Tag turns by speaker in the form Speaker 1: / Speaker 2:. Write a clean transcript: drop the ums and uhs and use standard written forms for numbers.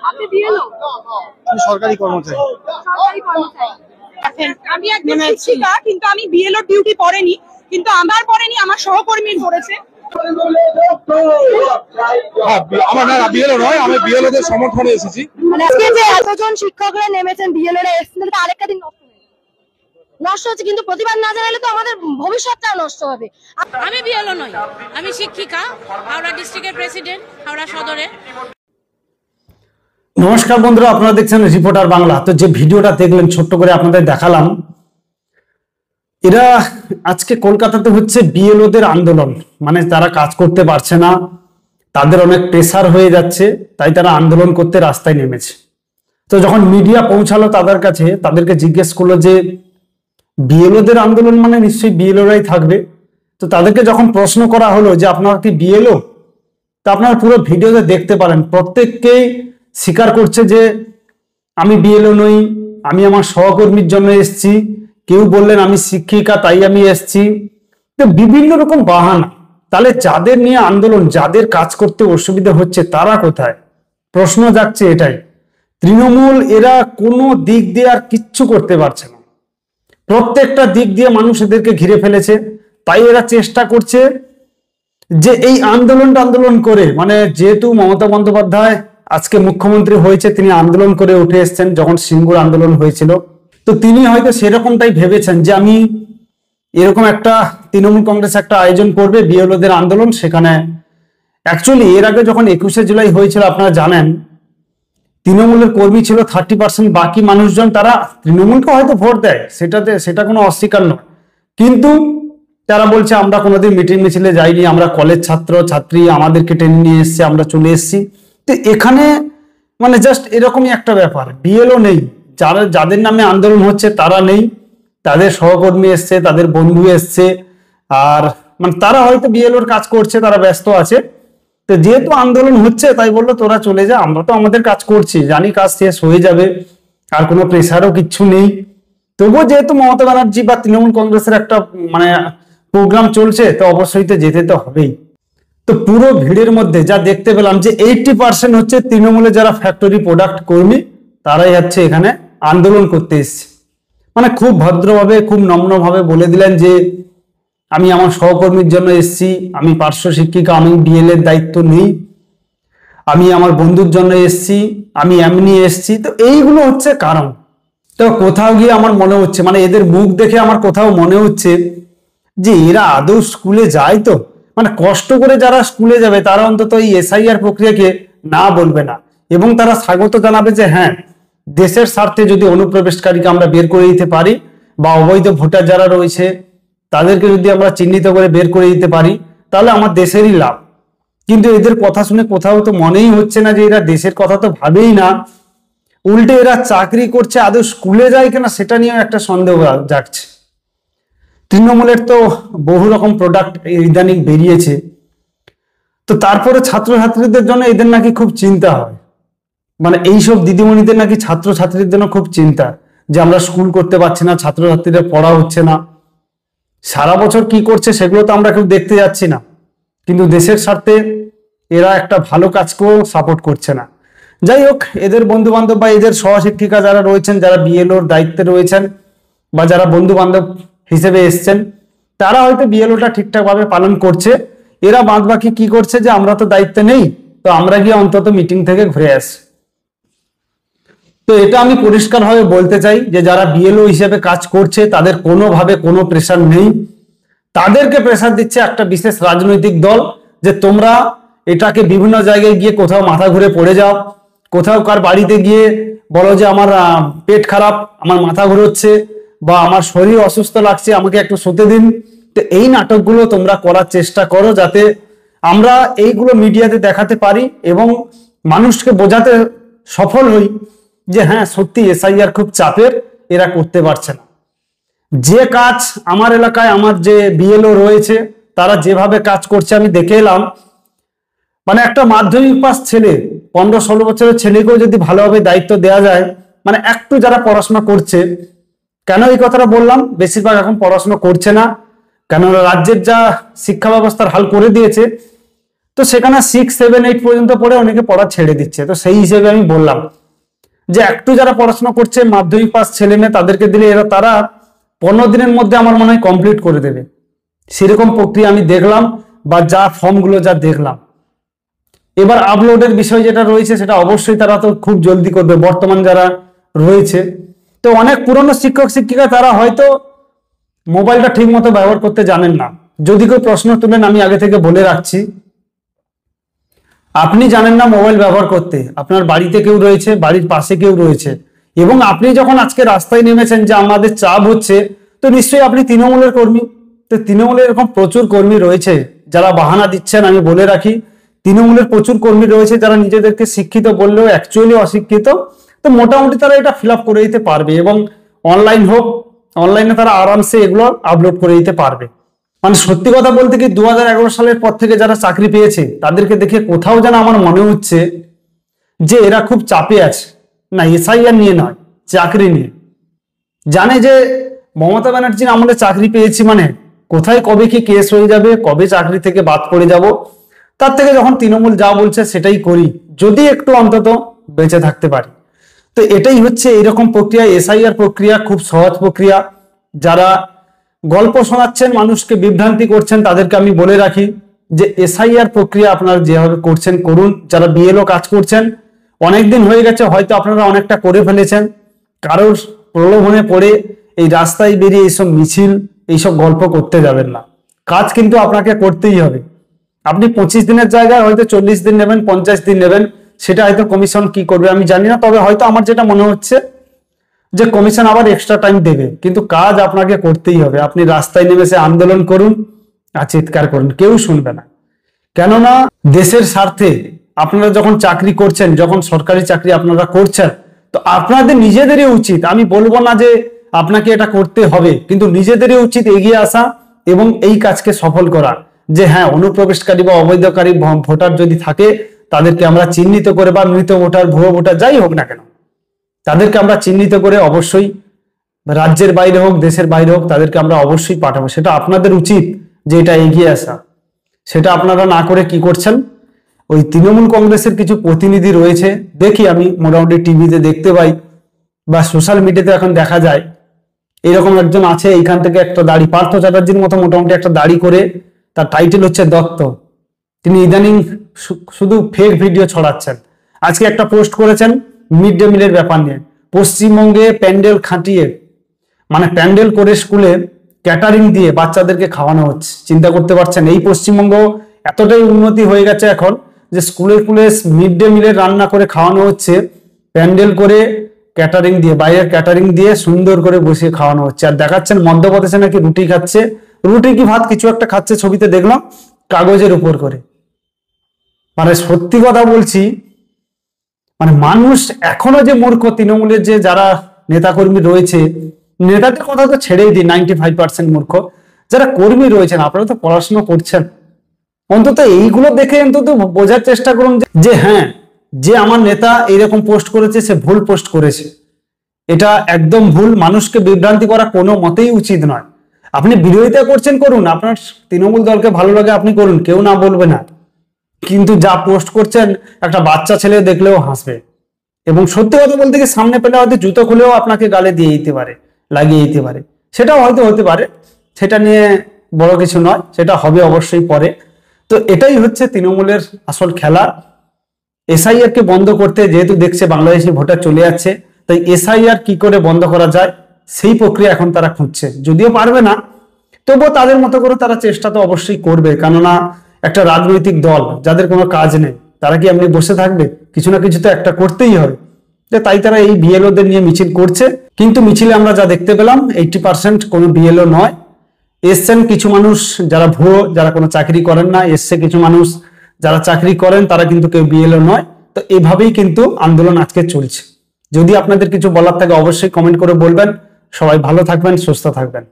Speaker 1: আপনি বিএলও?
Speaker 2: সরকারি কর্মচারী।
Speaker 1: আমি একজন শিক্ষিকা, কিন্তু আমি বিএলও ডিউটি পড়েনি, কিন্তু আমার পড়েনি, আমার সহকর্মীর পড়েছে।
Speaker 2: আমার না বিএলও নয়, আমি বিএলও দের সমর্থনে এসেছি।
Speaker 3: মানে আজকে যে এতজন শিক্ষকরা নেমেছেন বিএলও রা এসেছেন, তো আরেকটা দিন নষ্ট হচ্ছে, কিন্তু প্রতিবাদ না জানালে তো আমাদের ভবিষ্যৎটাও নষ্ট হবে।
Speaker 4: আমি বিএলও নই, আমি শিক্ষিকা, হাওড়া ডিস্ট্রিক্টের প্রেসিডেন্ট, হাওড়া সদরে।
Speaker 5: নমস্কার বন্ধুরা, আপনারা দেখছেন রিপোর্টার বাংলা। তো যে ভিডিওটা দেখলেন ছোট্ট করে আপনাদের দেখালাম, এরা আজকে কলকাতাতে হচ্ছে বিএলও দের আন্দোলন। মানে তারা কাজ করতে পারছে না, তাদের অনেক প্রেসার হয়ে যাচ্ছে, তাই তারা আন্দোলন করতে রাস্তায় নেমেছে। তো যখন মিডিয়া পৌঁছালো তাদের কাছে, তাদেরকে জিজ্ঞেস করলো যে বিএলও দের আন্দোলন মানে নিশ্চয়ই বিএলও রাই থাকবে। তো তাদেরকে যখন প্রশ্ন করা হলো যে আপনারা কি বিএলও, তা আপনারা পুরো ভিডিওতে দেখতে পারেন প্রত্যেককেই স্বীকার করছে যে আমি বিএলও নই, আমি আমার সহকর্মীর জন্য এসেছি। কেউ বললেন আমি শিক্ষিকা তাই আমি এসেছি। তো বিভিন্ন রকম বাহানা। তাহলে যাদের নিয়ে আন্দোলন, যাদের কাজ করতে অসুবিধা হচ্ছে তারা কোথায়? প্রশ্ন যাচ্ছে এটাই। তৃণমূল এরা কোনো দিক দিয়ে আর কিচ্ছু করতে পারছে না, প্রত্যেকটা দিক দিয়ে মানুষ এদেরকে ঘিরে ফেলেছে। তাই এরা চেষ্টা করছে যে এই আন্দোলন করে, মানে যেহেতু মমতা বন্দ্যোপাধ্যায় আজকে মুখ্যমন্ত্রী হয়েছে, তিনি আন্দোলন করে উঠে এসেছেন। যখন সিঙ্গুর আন্দোলন হয়েছিল, তো তিনি হয়তো সেরকমটাই ভেবেছেন যে আমি এরকম একটা তৃণমূল কংগ্রেস একটা আয়োজন করবে বিএলও দের আন্দোলন। সেখানে অ্যাকচুয়ালি এর আগে যখন 21শে জুলাই হয়েছিল, আপনারা জানেন তৃণমূলের কর্মী ছিল 30%, বাকি মানুষজন তারা তৃণমূলকে হয়তো ভোট দেয়, সেটা কোনো অস্বীকার নয়, কিন্তু তারা বলছে আমরা কোনোদিন মিটিং মিছিলে যাইনি, আমরা কলেজ ছাত্র ছাত্রী, আমাদেরকে টেনে নিয়ে এসছে, আমরা চলে এসেছি। তো এখানে মানে জাস্ট এরকমই একটা ব্যাপার, বিএলও নেই, যাদের নামে আন্দোলন হচ্ছে তারা নেই, তাদের সহকর্মী এসছে, তাদের বন্ধু এসছে, আর মানে তারা হয়তো বিএলওর কাজ করছে, তারা ব্যস্ত আছে। তো যেহেতু আন্দোলন হচ্ছে তাই বললো তোরা চলে যা, আমরা তো আমাদের কাজ করছি, জানি কাজ শেষ হয়ে যাবে, আর কোনো প্রেসারও কিচ্ছু নেই। তবুও যেহেতু মমতা ব্যানার্জি বা তৃণমূল কংগ্রেসের একটা মানে প্রোগ্রাম চলছে, তো অবশ্যই তো যেতে তো হবেই। তো পুরো ভিড়ের মধ্যে যা দেখতে পেলাম যে 80% হচ্ছে তৃণমূলের যারা ফ্যাক্টরি প্রোডাক্ট কর্মী, তারাই হচ্ছে এখানে আন্দোলন করতে এসছে। মানে খুব ভদ্রভাবে, খুব নম্রভাবে বলে দিলেন যে আমি আমার সহকর্মীর জন্য এসেছি, আমি পার্শ্ব শিক্ষিকা, আমি বিএল এর দায়িত্ব নেই, আমি আমার বন্ধুর জন্য এসেছি, আমি এমনি এসেছি। তো এইগুলো হচ্ছে কারণ। তো কোথাও গিয়ে আমার মনে হচ্ছে, মানে এদের মুখ দেখে আমার কোথাও মনে হচ্ছে যে এরা আদৌ স্কুলে যায় তো, মানে কষ্ট করে যারা স্কুলে যাবে তারা অন্তত এই এসআইআর প্রক্রিয়াকে না বলবে না, এবং তারা স্বাগত জানাবে যে হ্যাঁ, দেশের স্বার্থে যদি অনুপ্রবেশকারীকে আমরা বের করে দিতে পারি, বা অবৈধ ভোটার যারা রয়েছে তাদেরকে যদি আমরা চিহ্নিত করে বের করে দিতে পারি, তাহলে আমার দেশেরই লাভ। কিন্তু এদের কথা শুনে কোথাও তো মনেই হচ্ছে না যে এরা দেশের কথা তো ভাবেই না, উল্টে এরা চাকরি করছে, আদৌ স্কুলে যায় কিনা সেটা নিয়েও একটা সন্দেহ জাগছে। তৃণমূলের তো বহু রকম প্রোডাক্ট ইদানিং বেরিয়েছে, তো তারপরে ছাত্রছাত্রীদের জন্য এদের নাকি খুব চিন্তা হয়, মানে এইসব দিদিমণিদের নাকি ছাত্রছাত্রীদের জন্য খুব চিন্তা যে আমরা স্কুল করতে পারছি না, ছাত্রছাত্রীদের পড়া হচ্ছে না। সারা বছর কি করছে সেগুলো তো আমরা কেউ দেখতে যাচ্ছি না, কিন্তু দেশের স্বার্থে এরা একটা ভালো কাজকেও সাপোর্ট করছে না। যাই হোক, এদের বন্ধু বান্ধব বা এদের সহশিক্ষিকা যারা রয়েছেন, যারা বিএলওর দায়িত্বে রয়েছেন, বা যারা বন্ধু বান্ধব হিসেবে এসছেন, তারা হয়তো বিএলওটা ঠিকঠাক ভাবে পালন করছে। এরা বাদ বাকি কি করছে যে আমরা তো দায়িত্বে নেই, তো আমরা গিয়ে অন্তত মিটিং থেকে ঘুরে আসি। তো এটা আমি পরিষ্কারভাবে বলতে চাই যে যারা বিএলও হিসেবে কাজ করছে তাদের কোনোভাবে কোনো প্রেসার নেই। তাদেরকে প্রেসার দিচ্ছে একটা বিশেষ রাজনৈতিক দল যে তোমরা এটাকে বিভিন্ন জায়গায় গিয়ে কোথাও মাথা ঘুরে পড়ে যাও, কোথাও কার বাড়িতে গিয়ে বলো যে আমার পেট খারাপ, আমার মাথা ঘুরোচ্ছে, বা আমার শরীর অসুস্থ লাগছে, আমাকে একটু শুতে দিন। তো এই নাটকগুলো তোমরা করার চেষ্টা করো, যাতে আমরা এইগুলো মিডিয়াতে দেখাতে পারি এবং মানুষকে বোঝাতে সফল হই যে হ্যাঁ সত্যি এসআইআর খুব চাপের, এরা করতে পারছে না। যে কাজ আমার এলাকায় আমার যে বিএলও রয়েছে তারা যেভাবে কাজ করছে আমি দেখে এলাম, মানে একটা মাধ্যমিক পাস ছেলে, 15-16 বছরের ছেলেকেও যদি ভালোভাবে দায়িত্ব দেওয়া যায়, মানে একটু যারা পড়াশোনা করছে, কেন এই কথাটা বললাম, বেশিরভাগ এখন পড়াশোনা করছে না, কেন রাজ্যের যা শিক্ষা ব্যবস্থার হাল করে দিয়েছে, তো সেখানে 6, 7, 8 পর্যন্ত পড়ে অনেকে পড়া ছেড়ে দিচ্ছে। তো সেই হিসেবে আমি বললাম যে একটু যারা পড়াশোনা করছে মাধ্যমিক পাস ছেলে মেয়ে তাদেরকে দিলে তারা 15 দিনের মধ্যে আমার মনে হয় কমপ্লিট করে দেবে, সেরকম প্রক্রিয়া আমি দেখলাম বা যা ফর্মগুলো যা দেখলাম। এবার আপলোডের বিষয় যেটা রয়েছে সেটা অবশ্যই তারা তো খুব জলদি করবে। বর্তমান যারা রয়েছে তো অনেক পুরনো শিক্ষক শিক্ষিকা তারা হয়তো মোবাইলটা ঠিক মতো ব্যবহার করতে জানেন না। যদি কেউ প্রশ্ন তুলেন আমি আগে থেকে বলে রাখছি, আপনি জানেন না মোবাইল ব্যবহার করতে, আপনার বাড়িতে কেউ রয়েছে, বাড়ির পাশে কেউ রয়েছে, এবং আপনি যখন আজকে রাস্তায় নেমেছেন যে আমাদের চাপ হচ্ছে, তো নিশ্চয়ই আপনি তৃণমূলের কর্মী। তো তৃণমূলের এরকম প্রচুর কর্মী রয়েছে যারা বাহানা দিচ্ছেন। আমি বলে রাখি, তৃণমূলের প্রচুর কর্মী রয়েছে যারা নিজেদেরকে শিক্ষিত বললেও অ্যাকচুয়ালি অশিক্ষিত। তো মোটামুটি তারা এটা ফিল আপ করে দিতে পারবে, এবং অনলাইন হোক, অনলাইনে তারা আরামসে এগুলো আপলোড করে দিতে পারবে। মানে সত্যি কথা বলতে কি 2011 সালের পর থেকে যারা চাকরি পেয়েছে তাদেরকে দেখে কোথাও যেন আমার মনে হচ্ছে যে এরা খুব চাপে আছে। না, এসআইআর নিয়ে নয়, চাকরি নিয়ে। জানে যে মমতা ব্যানার্জির আমলে চাকরি পেয়েছি মানে কোথায় কবে কি কেস হয়ে যাবে, কবে চাকরি থেকে বাদ পড়ে যাব, তার থেকে যখন তৃণমূল যা বলছে সেটাই করি, যদি একটু অন্তত বেঁচে থাকতে পারি। তো এটাই হচ্ছে এইরকম প্রক্রিয়া। এসআইআর প্রক্রিয়া খুব সহজ প্রক্রিয়া। যারা গল্প শোনাচ্ছেন, মানুষকে বিভ্রান্তি করছেন, তাদেরকে আমি বলে রাখি যে এসআইআর প্রক্রিয়া আপনারা যেভাবে করছেন করুন। যারা বিএলও কাজ করছেন অনেকদিন হয়ে গেছে, হয়তো আপনারা অনেকটা করে ফেলেছেন, কারোর প্রলোভনে পড়ে এই রাস্তায় বেরিয়ে এইসব মিছিল, এইসব গল্প করতে যাবেন না। কাজ কিন্তু আপনাকে করতেই হবে। আপনি 25 দিনের জায়গায় হয়তো 40 দিন নেবেন, 50 দিন নেবেন, সেটা হয়তো কমিশন কি করবে আমি জানি না। তবে হয়তো আমার যেটা মনে হচ্ছে যে কমিশন আবার এক্সট্রা টাইম দেবে, কিন্তু কাজ আপনাকে করতেই হবে। আপনি রাস্তায় নেমে সে আন্দোলন করুন আর চিৎকার করুন, কেউ শুনবে না। কেননা দেশের স্বার্থে আপনারা যখন চাকরি করছেন, যখন সরকারি চাকরি আপনারা করছেন, তো আপনাদের নিজেদেরই উচিত, আমি বলবো না যে আপনাকে এটা করতে হবে, কিন্তু নিজেদেরই উচিত এগিয়ে আসা এবং এই কাজকে সফল করা। যে হ্যাঁ, অনুপ্রবেশকারী বা অবৈধকারী ভোটার যদি থাকে তাদেরকে আমরা চিহ্নিত করে, বা মৃত ভোটার, ভুয়ো ভোটার যাই হোক না কেন, তাদেরকে আমরা চিহ্নিত করে অবশ্যই রাজ্যের বাইরে হোক, দেশের বাইরে হোক, তাদেরকে আমরা অবশ্যই পাঠাবো। সেটা আপনাদের উচিত যে এটা এগিয়ে আসা। সেটা আপনারা না করে কি করছেন, ওই তৃণমূল কংগ্রেসের কিছু প্রতিনিধি রয়েছে, দেখি আমি মোটামুটি টিভিতে দেখতে পাই বা সোশ্যাল মিডিয়াতে এখন দেখা যায়, এরকম একজন আছে, এইখান থেকে একটা দাড়ি, পার্থ চ্যাটার্জির মতো মোটামুটি একটা দাড়ি করে, তার টাইটেল হচ্ছে দত্ত। তিনি ইদানিং শুধু ফেক ভিডিও ছড়াচ্ছেন। আজকে একটা পোস্ট করেছেন মিড ডে মিলের ব্যাপার নিয়ে। পশ্চিমবঙ্গে প্যান্ডেল খাটিয়ে, মানে প্যান্ডেল করে স্কুলে ক্যাটারিং দিয়ে বাচ্চাদেরকে খাওয়ানো হচ্ছে। চিন্তা করতে পারছেন, এই পশ্চিমবঙ্গ এতটাই উন্নতি হয়ে গেছে এখন যে স্কুলে স্কুলে মিড ডে মিলের রান্না করে খাওয়ানো হচ্ছে, প্যান্ডেল করে ক্যাটারিং দিয়ে, বাইরের ক্যাটারিং দিয়ে সুন্দর করে বসিয়ে খাওয়ানো হচ্ছে। আর দেখাচ্ছেন মধ্যপ্রদেশে নাকি রুটি খাচ্ছে, রুটি কি ভাত কিছু একটা খাচ্ছে, ছবিতে দেখলাম, কাগজের উপর করে। মানে সত্যি কথা বলছি, মানে মানুষ এখনো যে মূর্খ, তৃণমূলের যে যারা নেতাকর্মী রয়েছে, নেতাদের কথা তো ছেড়েই দিই, 95% মূর্খ। যারা কর্মী রয়েছেন, আপনারা তো পড়াশোনা করছেন, অন্তত এইগুলো দেখে অন্তত বোঝার চেষ্টা করুন যে হ্যাঁ, যে আমার নেতা এইরকম পোস্ট করেছে সে ভুল পোস্ট করেছে, এটা একদম ভুল। মানুষকে বিভ্রান্তি করা কোনো মতেই উচিত নয়। আপনি বিরোধিতা করছেন করুন, আপনার তৃণমূল দলকে ভালো লাগে আপনি করুন, কেউ না বলবে না, কিন্তু যা পোস্ট করছেন একটা বাচ্চা ছেলে দেখলেও হাসবে। এবং সত্যি কথা বলতে কি, সামনে পেলে হয়তো জুতো খুলেও আপনাকে গালে দিয়ে দিতে পারে, লাগিয়ে দিতে পারে, সেটাও হয়তো হতে পারে, সেটা নিয়ে বড় কিছু নয়, সেটা হবে অবশ্যই পরে। তো এটাই হচ্ছে তৃণমূলের আসল খেলা। এসআইআর কে বন্ধ করতে, যেহেতু দেখছে বাংলাদেশি ভোটার চলে যাচ্ছে, তাই এসআইআর কি করে বন্ধ করা যায় সেই প্রক্রিয়া এখন তারা খুঁজছে। যদিও পারবে না, তবুও তাদের মতো করে তারা চেষ্টা তো অবশ্যই করবে। কেননা একটা রাজনৈতিক দল যাদের কোনো কাজ নেই, তারা কি এমনি বসে থাকবে? কিছু না কিছু তো একটা করতেই হবে। তাই তারা এই বিএলওদের নিয়ে মিছিল করছে। কিন্তু মিছিলে আমরা যা দেখতে পেলাম 80% কোনো বিএলও নয়। এসছেন কিছু মানুষ যারা ভুয়ো, যারা কোনো চাকরি করেন না, এসছে কিছু মানুষ যারা চাকরি করেন, তারা কিন্তু কেউ বিএলও নয়। তো এভাবেই কিন্তু আন্দোলন আজকে চলছে। যদি আপনাদের কিছু বলার থাকে অবশ্যই কমেন্ট করে বলবেন। সবাই ভালো থাকবেন, সুস্থ থাকবেন।